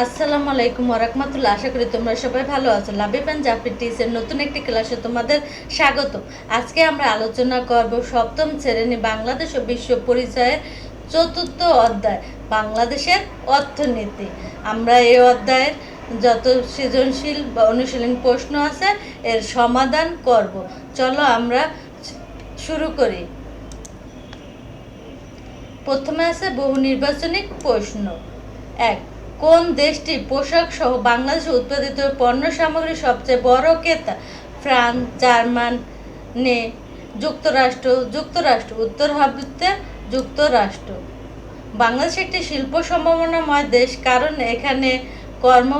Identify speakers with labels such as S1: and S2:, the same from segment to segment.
S1: আসসালামু আলাইকুম ওয়া রাহমাতুল্লাহ। আশা করি তোমরা সবাই ভালো আছো। লাবিব অ্যান্ড জাফর টিসের নতুন একটি ক্লাসে তোমাদের স্বাগত। আজকে আমরা আলোচনা করব সপ্তম শ্রেণী বাংলাদেশ ও বিশ্ব পরিচয়ের চতুর্থ অধ্যায়, বাংলাদেশের অর্থনীতি। আমরা এই অধ্যায়ের যত সৃজনশীল বা অনুশীলনী প্রশ্ন আছে এর সমাধান করব। চলো আমরা শুরু করি। প্রথমে আছে বহু নির্বাচনী প্রশ্ন। এক, কোন দেশটি পোশাক সহ বাংলাদেশে উৎপাদিত পণ্য সামগ্রীর সবচেয়ে বড় ক্রেতা? ফ্রান্স, জার্মানি, যুক্তরাষ্ট্র। উত্তর হবে যুক্তরাষ্ট্র। বাংলাদেশ একটি শিল্প সম্ভাবনাময় দেশ, কারণ এখানে কর্ম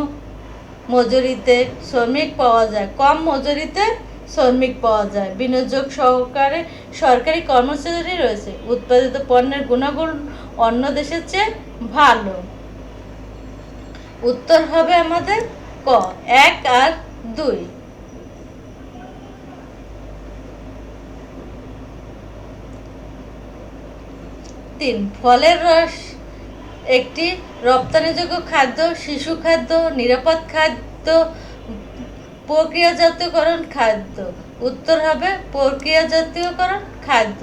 S1: মজুরিতে শ্রমিক পাওয়া যায়, কম মজুরিতে শ্রমিক পাওয়া যায়। বিনিয়োগ সহকারে সরকারি কর্মচারী রয়েছে। উৎপাদিত পণ্যের গুণাগুণ অন্য দেশের চেয়ে ভালো। উত্তর হবে আমাদের ক, 1 আর 2। 3, ফলের রস একটি রপ্তানিযোগ্য খাদ্য, শিশু খাদ্য, নিরাপদ খাদ্য, প্রক্রিয়াজাতকরণ খাদ্য। উত্তর হবে প্রক্রিয়াজাতকরণ খাদ্য।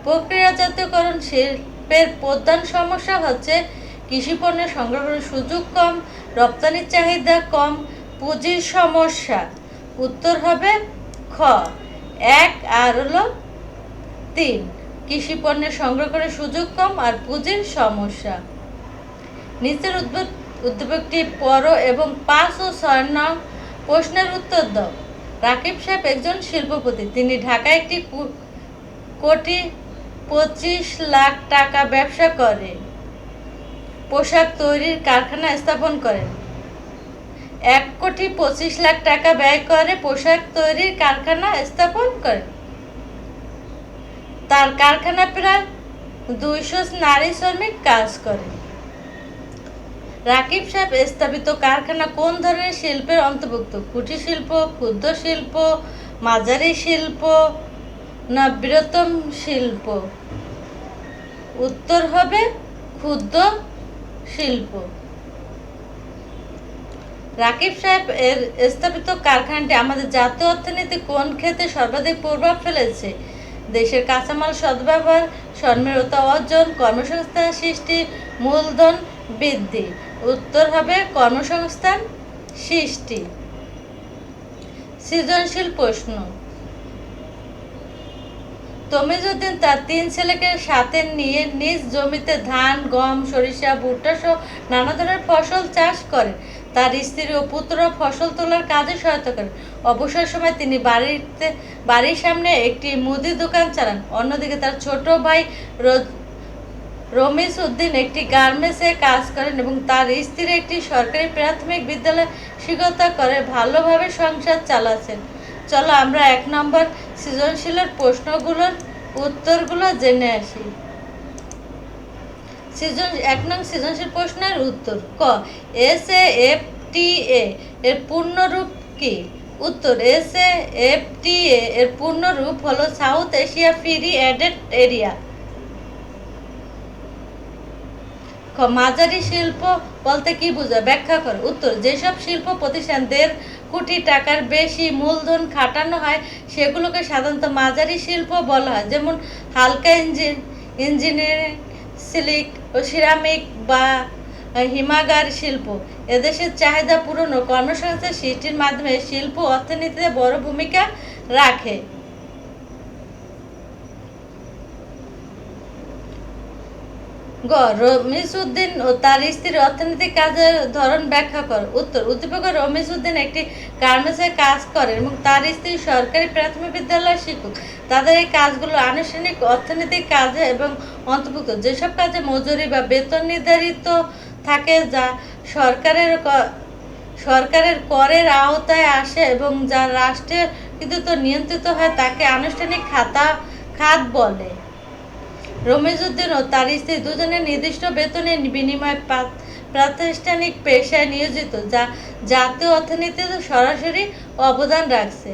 S1: প্রক্রিয়াজাতকরণ শিল্পের প্রধান সমস্যা হচ্ছে কৃষি পণ্যের সংগ্রহের সুযোগ কম, রপ্তানির চাহিদা কম, পুঁজির সমস্যা। উত্তর হবে খ, 1 আর হলো 3। কৃষি পণ্যের সংগ্রহ করার সুযোগ কম আর পুঁজির সমস্যা। নিচের উদ্দীপকটি পড়ো এবং 5 ও 6 নং প্রশ্নের উত্তর দাও। রাকিব সাহেব একজন শিল্পপতি। তিনি ঢাকায় একটি কোটি 25 লাখ টাকা ব্যবসা করে পোশাক তৈরির কারখানা স্থাপন করেন। 1 কোটি 25 লাখ টাকা ব্যয় করে পোশাক তৈরির কারখানা স্থাপন করেন। তার কারখানা প্রায় 200 নারী শ্রমিক কাজ করে। রাকিব সাহেব স্থাপিত কারখানা কোন ধরনের শিল্পের অন্তর্ভুক্ত? কুটির শিল্প, ক্ষুদ্র শিল্প, মাঝারি শিল্প না বৃহত্তম শিল্প? উত্তর হবে ক্ষুদ্র শিল্প। রাকিব সাহেব এর স্থাপিত কারখানাটি আমাদের জাতীয় অর্থনীতি কোন ক্ষেত্রে সর্বাধিক প্রভাব ফেলেছে? দেশের কাঁচামাল সদ্ব্যবহার, স্বনির্ভরতা অর্জন, কর্মসংস্থান সৃষ্টি, মূলধন বৃদ্ধি। উত্তর হবে কর্মসংস্থান সৃষ্টি। সৃজনশীল প্রশ্ন। তমিজউদ্দিন তার 3 ছেলেকে সাথে নিয়ে নিজ জমিতে ধান, গম, সরিষা, ভুট্টা সহ নানা ধরনের ফসল চাষ করেন। তার স্ত্রী ও পুত্ররা ফসল তোলার কাজে সহায়তা করেন। অবসর সময় তিনি বাড়ির সামনে একটি মুদি দোকান চালান। অন্যদিকে তার ছোট ভাই রমিজ উদ্দিন একটি গার্মেন্টসে কাজ করেন এবং তার স্ত্রী একটি সরকারি প্রাথমিক বিদ্যালয়ে শিক্ষকতা করে ভালোভাবে সংসার চালাচ্ছেন। চলো আমরা 1 নম্বর সৃজনশীলের প্রশ্নগুলোর উত্তরগুলো জেনে আসি। 1 নং সৃজনশীল প্রশ্নের উত্তর। ক, SAFTA এর পূর্ণরূপ কি? উত্তর, SAFTA এর পূর্ণরূপ হলো south Asia free trade area. মাঝারি শিল্প বলতে কি বোঝায়? ব্যাখ্যা করো। উত্তর, যেসব শিল্প প্রতিষ্ঠান 1.5 কোটি টাকার বেশি মূলধন খাটানো হয় সেগুলোকে সাধারণত মাঝারি শিল্প বলা হয়, যেমন হালকা ইঞ্জিনিয়ারিং, সিল্ক ও সিরামিক বা হিমাগার শিল্প। এদেশের চাহিদা পূরণ ও কর্মসংস্থান সৃষ্টির মাধ্যমে শিল্প অর্থনীতিতে বড় ভূমিকা রাখে। গ, রমিজ উদ্দিন ও তার স্ত্রীর অর্থনৈতিক কাজের ধরন ব্যাখ্যা কর। উত্তর, উদ্দীপক রমিজ উদ্দিন একটি গার্মেন্টসে কাজ করেন এবং তার স্ত্রী সরকারি প্রাথমিক বিদ্যালয়ের শিক্ষক। তাদের এই কাজগুলো আনুষ্ঠানিক অর্থনৈতিক কাজে এবং অন্তর্ভুক্ত। যেসব কাজে মজুরি বা বেতন নির্ধারিত থাকে, যা সরকারের করের আওতায় আসে এবং যা রাষ্ট্রের কৃতিত্ব নিয়ন্ত্রিত হয়, তাকে আনুষ্ঠানিক খাত বলে। রমিজ উদ্দিন ও তার স্ত্রী দুজনের নির্দিষ্ট বেতনের বিনিময়ে প্রাতিষ্ঠানিক পেশায় নিয়োজিত, যা জাতীয় অর্থনীতিতে সরাসরি অবদান রাখছে।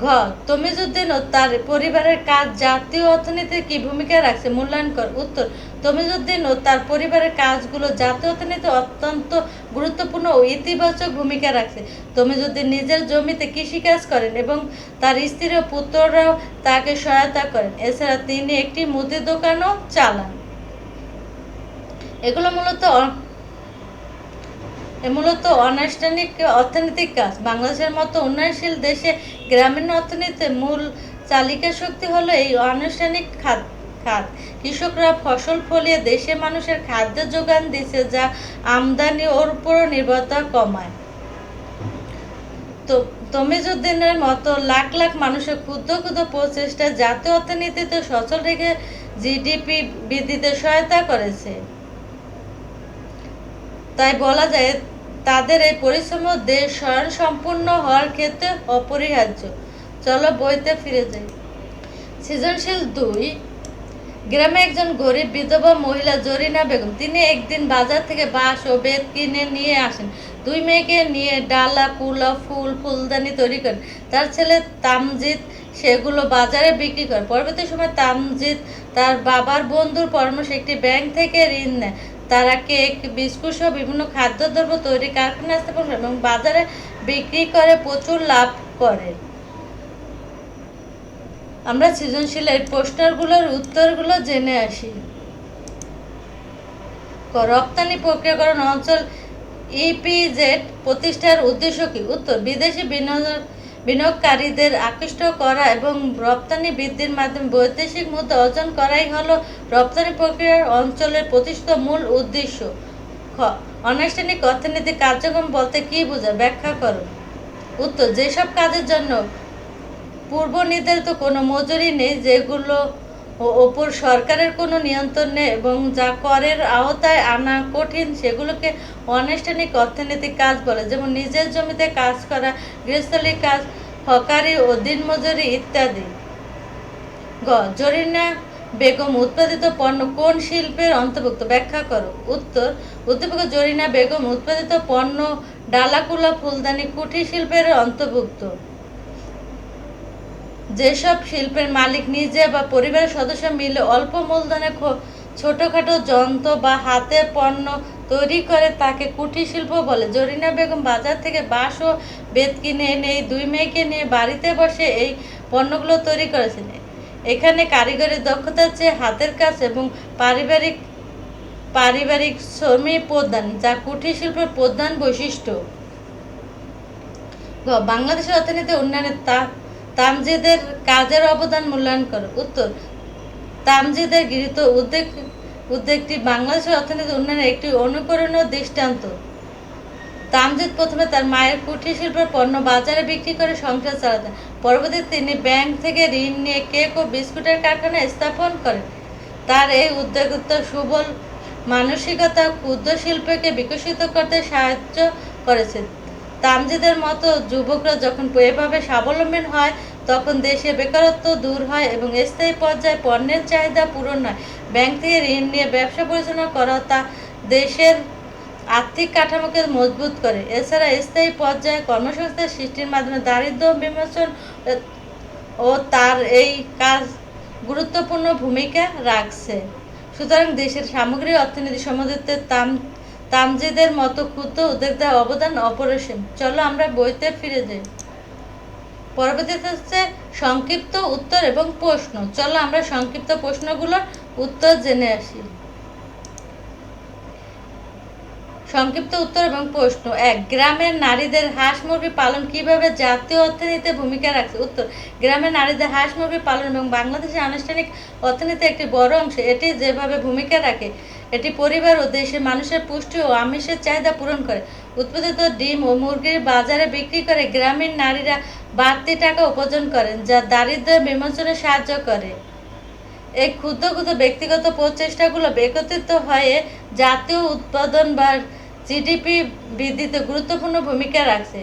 S1: ঘ, তমিজ উদ্দিন ও তার পরিবারের কাজ জাতীয় অর্থনীতিতে কি ভূমিকা রাখছে মূল্যায়ন কর। উত্তর, তমিজউদ্দিন ও তার পরিবারের কাজগুলো জাতীয় অর্থনীতিতে অত্যন্ত গুরুত্বপূর্ণ ও ইতিবাচক ভূমিকা রাখছে। তমিজউদ্দিন নিজের জমিতে কৃষিকাজ করেন এবং তার স্ত্রী ও পুত্ররাও তাকে সহায়তা করেন। এছাড়া তিনি একটি মুদির দোকানও চালান। এগুলো মূলত অনানুষ্ঠানিক অর্থনৈতিক কাজ। বাংলাদেশের মতো উন্নয়নশীল দেশে গ্রামীণ অর্থনীতিতে মূল চালিকা শক্তি হলো এই অনানুষ্ঠানিক খাত। কৃষকরা ফসল ফলিয়ে দেশে মানুষের খাদ্য যোগান দিচ্ছে, যা আমদানি ওর উপরও নির্ভরতা কমায়। তো তমিজউদ্দিনের মতো লাখ লাখ মানুষের ক্ষুদ্র ক্ষুদ্র প্রচেষ্টা জাতীয় অর্থনীতিতে সচল রেখে জিডিপি বৃদ্ধিতে সহায়তা করেছে। তাই বলা যায় তাদের এই পরিশ্রম দেশ স্বয়ংসম্পূর্ণ হওয়ার ক্ষেত্রে অপরিহার্য। চলো বইতে ফিরে যাই। সৃজনশীল 2। গ্রামে একজন গরিব বিধবা মহিলা জরিনা বেগম। তিনি একদিন বাজার থেকে বাঁশ ও বেত কিনে নিয়ে আসেন। 2 মেয়েকে নিয়ে ডালা, কুলা, ফুলদানি তৈরি করেন। তার ছেলে তামজিদ সেগুলো বাজারে বিক্রি করে। পরবর্তী সময় তামজিদ তার বাবার বন্ধুর পরামর্শে একটি ব্যাংক থেকে ঋণ নেয়। তারা কেক, বিস্কুট সহ বিভিন্ন খাদ্যদ্রব্য তৈরি কারখানা স্থাপন করে এবং বাজারে বিক্রি করে প্রচুর লাভ করে। আমরা সৃজনশীল এই প্রশ্নগুলোর উত্তরগুলো জেনে আসি। রপ্তানি প্রক্রিয়াকরণ অঞ্চল ইপিজেড প্রতিষ্ঠার উদ্দেশ্য কি? উত্তর, বিদেশি বিনিয়োগকারীদের আকৃষ্ট করা এবং রপ্তানি বৃদ্ধির মাধ্যমে বৈদেশিক মুদ্রা অর্জন করাই হলো রপ্তানি প্রক্রিয়ার অঞ্চলের প্রতিষ্ঠিত মূল উদ্দেশ্য। খ, অনানুষ্ঠানিক অর্থনৈতিক কার্যক্রম বলতে কি বোঝায়? ব্যাখ্যা করো। উত্তর, যেসব কাজের জন্য পূর্ব নির্ধারিত কোনো মজুরি নেই, যেগুলো ওপর সরকারের কোনো নিয়ন্ত্রণ নেই এবং যা করের আওতায় আনা কঠিন, সেগুলোকে অনানুষ্ঠানিক অর্থনৈতিক কাজ বলে। যেমন নিজের জমিতে কাজ করা, গৃহস্থলী কাজ, হকারি ও দিনমজুরি ইত্যাদি। গ, জরিনা বেগম উৎপাদিত পণ্য কোন শিল্পের অন্তর্ভুক্ত? ব্যাখ্যা করো। উত্তর, উদ্দীপক জরিনা বেগম উৎপাদিত পণ্য ডালাকুলা, ফুলদানি, কুটির শিল্পের অন্তর্ভুক্ত। যেসব শিল্পের মালিক নিজে বা পরিবারের সদস্য মিলে অল্প মূলধনে ছোটখাটো যন্ত্র বা হাতে পণ্য তৈরি করে তাকে কুটির শিল্প বলে। জরিনা বেগম বাজার থেকে বাঁশ ও বেত কিনে এনে এই 2 মেয়েকে নিয়ে বাড়িতে বসে এই পণ্যগুলো তৈরি করেছেন। এখানে কারিগরি দক্ষতার চেয়ে হাতের কাজ এবং পারিবারিক শ্রমই প্রধান, যা কুটির শিল্পের প্রধান বৈশিষ্ট্য। বাংলাদেশের অর্থনীতি উন্নয়নে তামজিদের কাজের অবদান মূল্যায়ন করো। উত্তর, তামজিদের গৃহীত উদ্যোগটি বাংলাদেশের অর্থনীতি উন্নয়নের একটি অনুকরণীয় দৃষ্টান্ত। তামজিদ প্রথমে তার মায়ের কুটির শিল্পের পণ্য বাজারে বিক্রি করে সংসার চালাতেন। পরবর্তীতে তিনি ব্যাংক থেকে ঋণ নিয়ে কেক ও বিস্কুটের কারখানা স্থাপন করেন। তার এই উদ্যোক্তা সুবল মানসিকতা ক্ষুদ্র শিল্পকে বিকশিত করতে সাহায্য করেছে। তামজিদের মতো যুবকরা যখন এভাবে স্বাবলম্বী হয়, তখন দেশে বেকারত্ব দূর হয় এবং স্থায়ী পর্যায়ে পণ্যের চাহিদা পূরণ হয়। ব্যাংক থেকে ঋণ নিয়ে ব্যবসা পরিচালনা করা তা দেশের আর্থিক কাঠামোকে মজবুত করে। এছাড়া স্থায়ী পর্যায়ে কর্মসংস্থান সৃষ্টির মাধ্যমে দারিদ্র্য বিমোচন ও তার এই কাজ গুরুত্বপূর্ণ ভূমিকা রাখছে। সুতরাং দেশের সামগ্রিক অর্থনীতি সমৃদ্ধিতে তামজিদের মতো ক্ষুদ্র উদ্যোক্তার অবদান অপরিসীম। চলো আমরা বইতে ফিরে যাই। পরবর্তীতে হচ্ছে সংক্ষিপ্ত উত্তর এবং প্রশ্ন। চলো আমরা সংক্ষিপ্ত প্রশ্নগুলোর উত্তর জেনে আসি। সংক্ষিপ্ত উত্তর এবং প্রশ্ন। 1, গ্রামের নারীদের হাঁস মুরগি পালন কিভাবে জাতীয় অর্থনীতিতে ভূমিকা রাখছে? উত্তর, গ্রামের নারীদের হাঁস মুরগি পালন এবং বাংলাদেশের আনুষ্ঠানিক অর্থনীতির একটি বড় অংশ। এটি যেভাবে ভূমিকা রাখে, এটি পরিবার ও দেশের মানুষের পুষ্টি ও আমিষের চাহিদা পূরণ করে। উৎপাদিত ডিম ও মুরগির বাজারে বিক্রি করে গ্রামীণ নারীরা বাড়তি টাকা উপার্জন করেন, যা দারিদ্র্য বিমোচনে সাহায্য করে। এই ক্ষুদ্র ক্ষুদ্র ব্যক্তিগত প্রচেষ্টাগুলো একত্রিত হয়ে জাতীয় উৎপাদন বা জিডিপি বৃদ্ধিতে গুরুত্বপূর্ণ ভূমিকা রাখছে।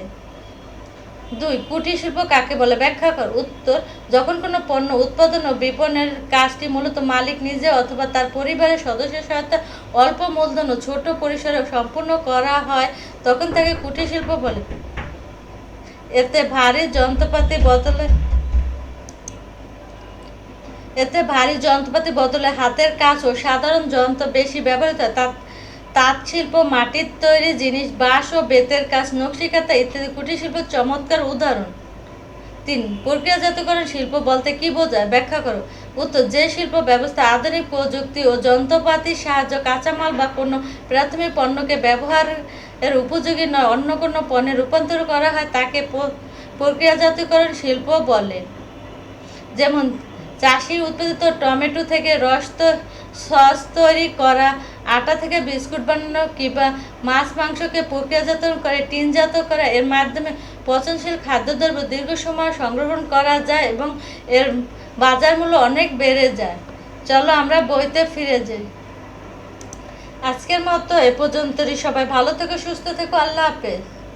S1: 2, কুটির শিল্প কাকে বলে? ব্যাখ্যা কর। উত্তর, যখন কোনো পণ্য উৎপাদন ও বিপণনের কাজটি মূলত মালিক নিজে অথবা তার পরিবারের সদস্যের সাথে অল্প মূলধন ও ছোট পরিসরে সম্পূর্ণ করা হয়, তখন তাকে কুটির শিল্প বলে। এতে ভারী যন্ত্রপাতি বদলে এতে ভারী যন্ত্রপাতি বদলে হাতের কাজ ও সাধারণ যন্ত্র বেশি ব্যবহৃত হয়। তাঁত শিল্প, মাটির তৈরি জিনিস, বাঁশ ও বেতের কাজ, নকশিকাঁথা ইত্যাদি কুটির শিল্পের চমৎকার উদাহরণ। ৩. প্রক্রিয়াজাতকরণ শিল্প বলতে কী বোঝায়, ব্যাখ্যা করো। উত্তর: যে শিল্প ব্যবস্থা আধুনিক প্রযুক্তি ও যন্ত্রপাতির সাহায্যে কাঁচামাল বা কোনো প্রাথমিক পণ্যকে ব্যবহারের উপযোগী নয় অন্য কোনো পণ্যে রূপান্তর করা হয় তাকে প্রক্রিয়াজাতকরণ শিল্প বলে। যেমন চাষির উৎপাদিত টমেটো থেকে সস তৈরি করা, আটা থেকে বিস্কুট বানানো কিংবা মাছ মাংসকে প্রক্রিয়াজাত করে টিনজাত করা। এর মাধ্যমে পচনশীল খাদ্যদ্রব্য দীর্ঘ সময় সংরক্ষণ করা যায় এবং এর বাজার মূল্য অনেক বেড়ে যায়। চলো আমরা বইতে ফিরে যাই। আজকের মতো এ পর্যন্তই। সবাই ভালো থেকো, সুস্থ থেকো। আল্লাহ হাফেজ।